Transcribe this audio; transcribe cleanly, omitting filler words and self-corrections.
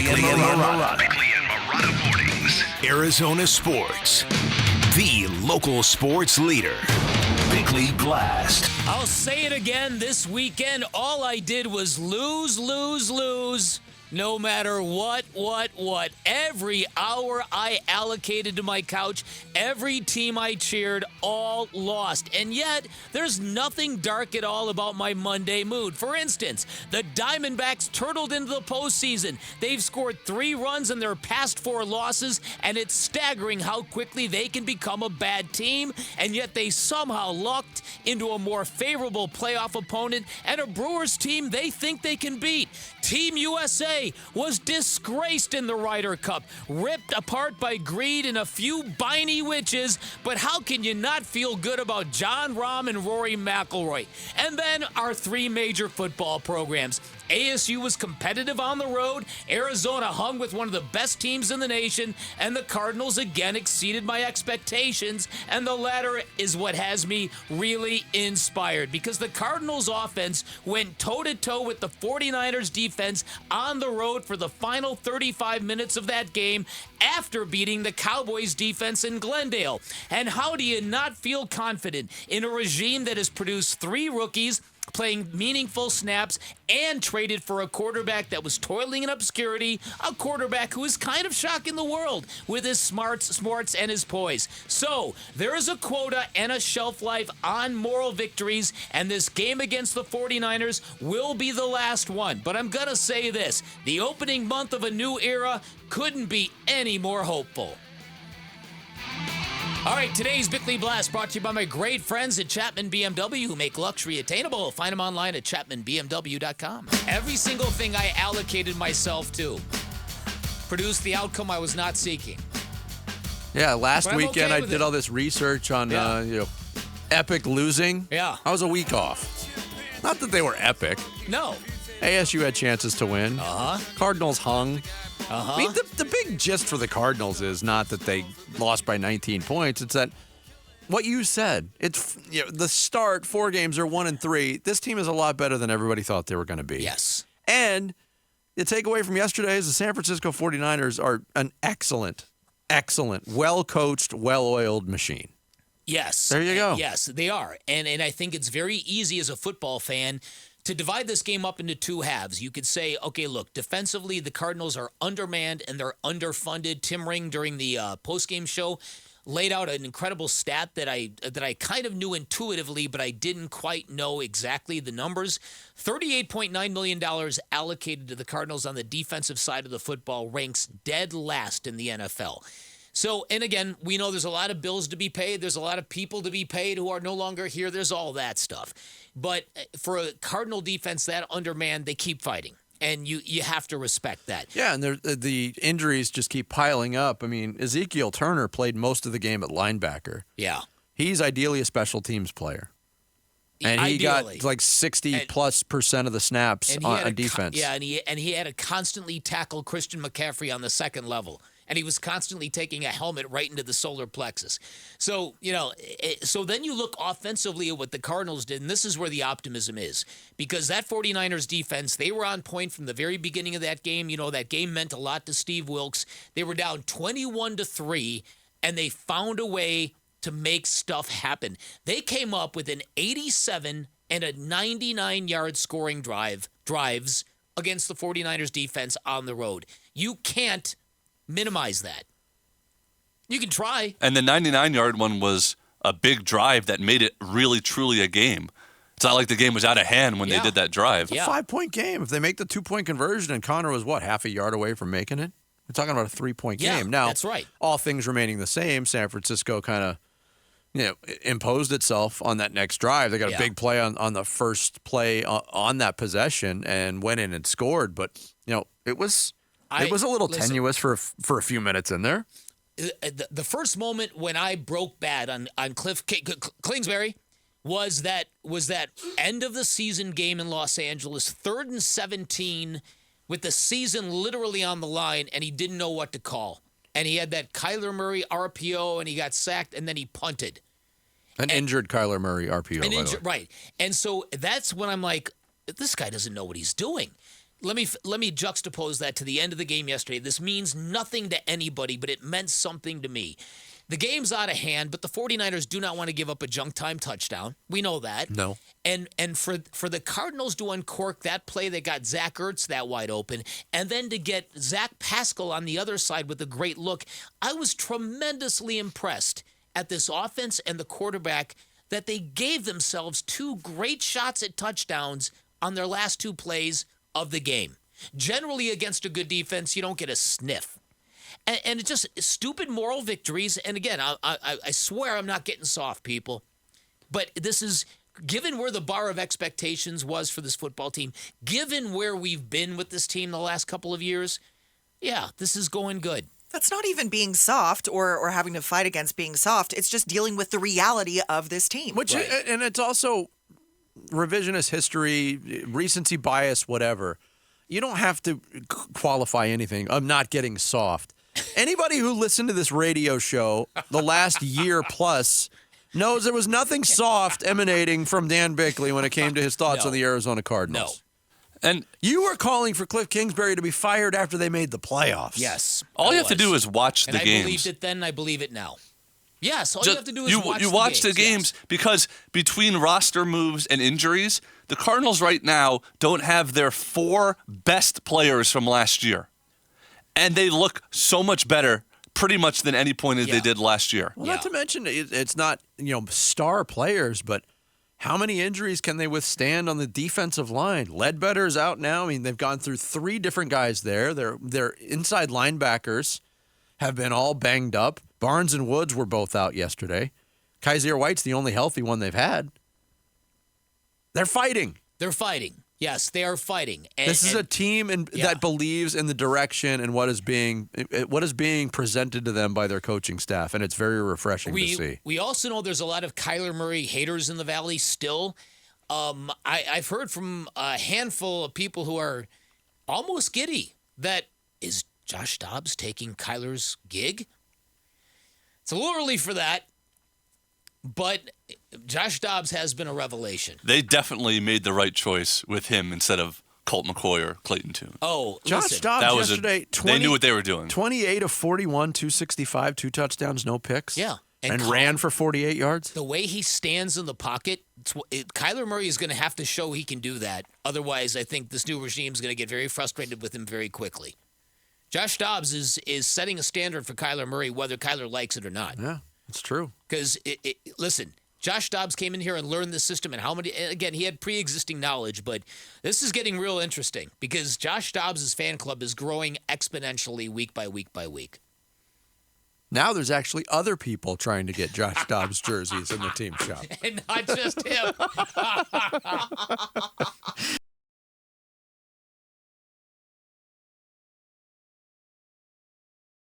Bickley and Marotta. Bickley and Marotta Mornings. Arizona Sports. The local sports leader. Bickley Blast. I'll say it again this weekend. All I did was lose. No matter what. Every hour I allocated to my couch, every team I cheered, all lost. And yet, there's nothing dark at all about my Monday mood. For instance, the Diamondbacks turtled into the postseason. They've scored 3 runs in their past 4 losses, and it's staggering how quickly they can become a bad team, and yet they somehow lucked into a more favorable playoff opponent and a Brewers team they think they can beat. Team U.S.A. was disgraced in the Ryder Cup, ripped apart by greed and a few biny witches, but how can you not feel good about John Rahm and Rory McIlroy? And then our 3 major football programs. ASU was competitive on the road, Arizona hung with one of the best teams in the nation, and the Cardinals again exceeded my expectations, and the latter is what has me really inspired, because the Cardinals offense went toe-to-toe with the 49ers defense on the road for the final 35 minutes of that game after beating the Cowboys defense in Glendale. And how do you not feel confident in a regime that has produced 3 rookies playing meaningful snaps and traded for a quarterback that was toiling in obscurity, a quarterback who is kind of shocking the world with his smarts and his poise. So there is a quota and a shelf life on moral victories, and this game against the 49ers will be the last one. But I'm going to say this, the opening month of a new era couldn't be any more hopeful. All right, today's Bickley Blast brought to you by my great friends at Chapman BMW who make luxury attainable. Find them online at chapmanbmw.com. Every single thing I allocated myself to produced the outcome I was not seeking. Yeah, last weekend I did all this research on epic losing. Yeah. I was a week off. Not that they were epic. No. ASU had chances to win. Cardinals hung. I mean, the big gist for the Cardinals is not that they lost by 19 points. It's that what you said. It's the start. 4 games are 1-3. This team is a lot better than everybody thought they were going to be. Yes. And the takeaway from yesterday is the San Francisco 49ers are an excellent, well-coached, well-oiled machine. Yes. There you go. Yes, they are. And I think it's very easy as a football fan to divide this game up into 2 halves. You could say, okay, look, defensively, the Cardinals are undermanned and they're underfunded. Tim Ring, during the postgame show, laid out an incredible stat that I kind of knew intuitively, but I didn't quite know exactly the numbers. $38.9 million allocated to the Cardinals on the defensive side of the football ranks dead last in the NFL. So, and again, we know there's a lot of bills to be paid. There's a lot of people to be paid who are no longer here. There's all that stuff. But for a Cardinal defense that undermanned, they keep fighting. And you have to respect that. Yeah, and the injuries just keep piling up. I mean, Ezekiel Turner played most of the game at linebacker. Yeah. He's ideally a special teams player. And he got like 60+% of the snaps on defense. Yeah, and he had to constantly tackle Christian McCaffrey on the second level. And he was constantly taking a helmet right into the solar plexus. So, so then you look offensively at what the Cardinals did, and this is where the optimism is. Because that 49ers defense, they were on point from the very beginning of that game. That game meant a lot to Steve Wilks. They were down 21-3, and they found a way to make stuff happen. They came up with an 87 and a 99-yard scoring drives against the 49ers defense on the road. You can't minimize that. You can try. And the 99-yard one was a big drive that made it really, truly a game. It's not like the game was out of hand when they did that drive. It's a 5-point game. If they make the 2-point conversion and Connor was, half a yard away from making it? We're talking about a 3-point game. Now, that's right. All things remaining the same, San Francisco kind of imposed itself on that next drive. They got a big play on the first play on that possession and went in and scored. But, it was a little tenuous for a few minutes in there. The first moment when I broke bad on Cliff Kingsbury was that end of the season game in Los Angeles, 3rd and 17, with the season literally on the line, and he didn't know what to call. And he had that Kyler Murray RPO, and he got sacked, and then he punted. Injured Kyler Murray RPO, by the way. Right. And so that's when I'm like, this guy doesn't know what he's doing. let me juxtapose that to the end of the game yesterday. This means nothing to anybody, but it meant something to me. The game's out of hand, but the 49ers do not want to give up a junk time touchdown. We know that. No. And for the Cardinals to uncork that play that got Zach Ertz that wide open, and then to get Zach Pascal on the other side with a great look, I was tremendously impressed at this offense and the quarterback that they gave themselves 2 great shots at touchdowns on their last 2 plays of the game. Generally, against a good defense, you don't get a sniff. And it's just stupid moral victories. And again, I swear I'm not getting soft, people. But this is, given where the bar of expectations was for this football team, given where we've been with this team the last couple of years, yeah, this is going good. That's not even being soft or having to fight against being soft. It's just dealing with the reality of this team. Which and it's also revisionist history, recency bias, whatever. You don't have to qualify anything. I'm not getting soft. Anybody who listened to this radio show the last year plus knows there was nothing soft emanating from Dan Bickley when it came to his thoughts on the Arizona Cardinals. No. And you were calling for Cliff Kingsbury to be fired after they made the playoffs. Yes. all you have to do is watch the games. games. I believed it then, I believe it now. Yes, all you have to do is watch the games because between roster moves and injuries, the Cardinals right now don't have their 4 best players from last year. And they look so much better pretty much than any point as they did last year. Well, not to mention it's not, star players, but how many injuries can they withstand on the defensive line? Ledbetter's out now. I mean, they've gone through 3 different guys there. Their inside linebackers have been all banged up. Barnes and Woods were both out yesterday. Kaiser White's the only healthy one they've had. They're fighting. They're fighting. Yes, they are fighting. This is a team that believes in the direction and what is being presented to them by their coaching staff, and it's very refreshing to see. We also know there's a lot of Kyler Murray haters in the Valley still. I've heard from a handful of people who are almost giddy that is Josh Dobbs taking Kyler's gig? It's a little early for that, but Josh Dobbs has been a revelation. They definitely made the right choice with him instead of Colt McCoy or Clayton Tune. Oh, Josh Dobbs yesterday, they knew what they were doing. 28 of 41, 265, 2 touchdowns, no picks. Yeah. And ran for 48 yards. The way he stands in the pocket, Kyler Murray is going to have to show he can do that. Otherwise, I think this new regime is going to get very frustrated with him very quickly. Josh Dobbs is setting a standard for Kyler Murray, whether Kyler likes it or not. Yeah, it's true. Because, listen, Josh Dobbs came in here and learned the system, and again, he had pre-existing knowledge, but this is getting real interesting because Josh Dobbs' fan club is growing exponentially week by week by week. Now there's actually other people trying to get Josh Dobbs jerseys in the team shop. And not just him.